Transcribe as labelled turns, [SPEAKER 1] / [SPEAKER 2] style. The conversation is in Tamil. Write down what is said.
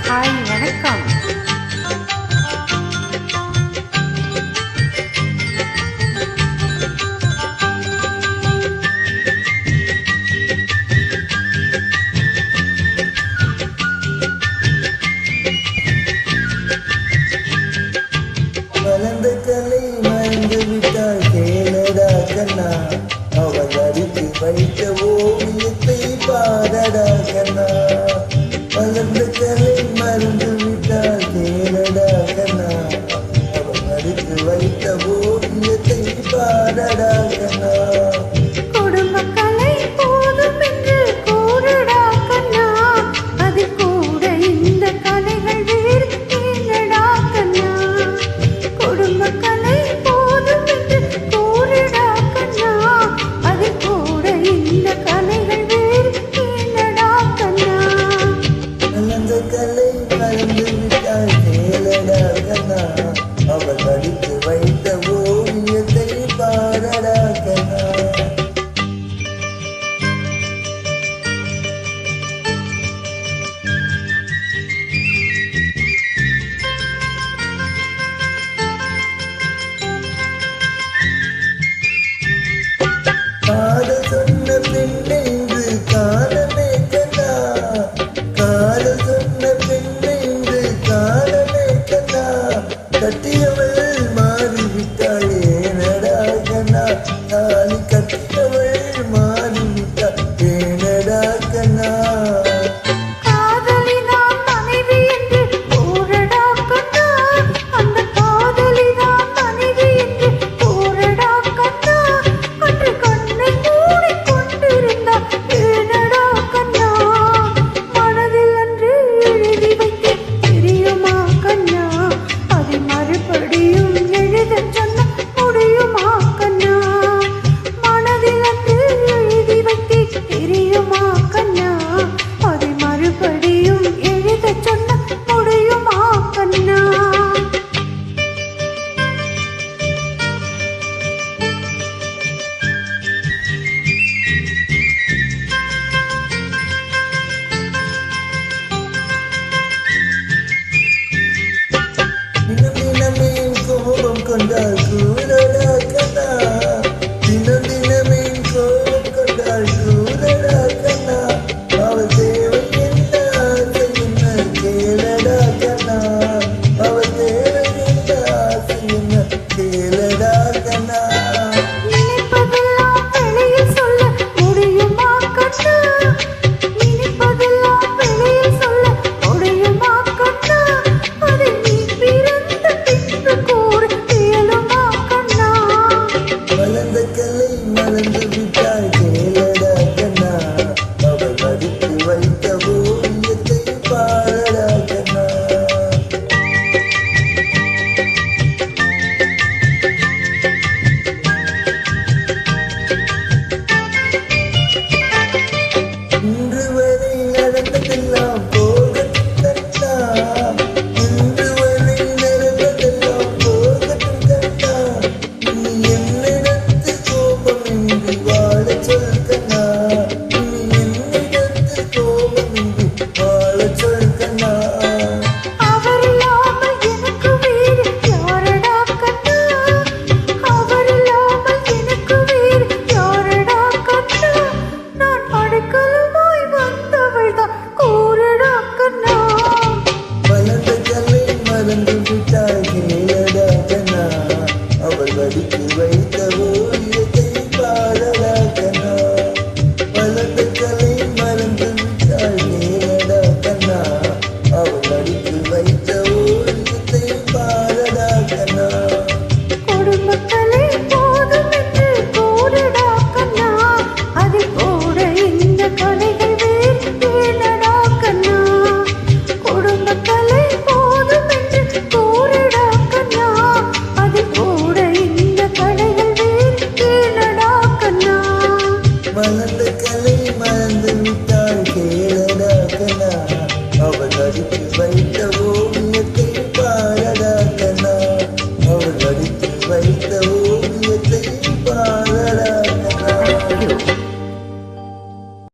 [SPEAKER 1] ஹாய் வணக்கம்.
[SPEAKER 2] வளர்ந்த கலை மறந்து விட்டாள் கேளடா கண்ணா, அவள் அடித்து வைத்த ஓவியத்தை பாடடா கண்ணா. வளர்ந்த கலை மறந்து விட்டாள் கேளடா கண்ணா, அவள் அடித்து வைத்த ஓவியத்தை பாடடா கண்ணா.
[SPEAKER 1] குடும்பக்கலை போதும் என்று கூறடா கண்ணா, அதில் கூட இந்த கலைகள் வேறு ஏனடா கண்ணா. குடும்பக்கலை போதும் என்று கூறடா கண்ணா, அதில் கூட இந்த கலைகள் வேறு ஏனடா கண்ணா.
[SPEAKER 2] வளர்ந்த கலை மறந்து விட்டாள் கேளடா கண்ணா, அவள் அடித்து வைத்த ஓவியத்தை பாடடா கண்ணா. காதல் சொன்ன பெண்ணென்று காலமே கண்ணா, காதல் சொன்ன பெண்ணென்று காலமே கண்ணா. கட்டியவள் மாறிவிட்டாள் ஏனடா கண்ணா, தாலி கட்டியவள் மாறிவிட்டாள் ஏனடா கண்ணா.
[SPEAKER 1] காதலிதான் மனைவி என்று கூறடா கண்ணா, அந்த காதலிதான் மனைவி என்று கூறடா கண்ணா. அன்று கண்ணை மூடிக் கொண்டிருந்தார் ஏனடா கண்ணா. மனதில் அன்று எழுதி வைத்து தெரியுமா கண்ணா, அதை மறுபடியும் எழுதச் சொன்ன முடியுமா கண்ணா. மனதில் அன்று எழுதி வைத்து தெரியுமா கண்ணா, அதை மறுபடியும் எழுதச் சொன்ன முடியுமா கண்ணா.
[SPEAKER 2] தினம் தினமே கோபம் கொண்டாள் கூறடா கண்ணா, தினம் தினமே கோபம் கொண்டாள் கூறடா கண்ணா. அவள் தேவை என்ன ஆசை என்ன கேளடா கண்ணா, அவள் தேவை என்ன ஆசை என்ன கேளடா கண்ணா.
[SPEAKER 1] நினைப்பதெல்லாம் வெளியில் சொல்ல முடியுமா கண்ணா, நினைப்பதெல்லாம் வெளியில் சொல்ல முடியுமா கண்ணா. அதை நீ பிறந்த பின்பு கூற இயலுமா கண்ணா.
[SPEAKER 2] வளர்ந்த கலை மறந்து விட்டாள் கேளடா கண்ணா, அவள் அடித்து வைத்த ஓவியத்தை பாடடா கண்ணா. இன்று வரை நடந்ததெல்லாம்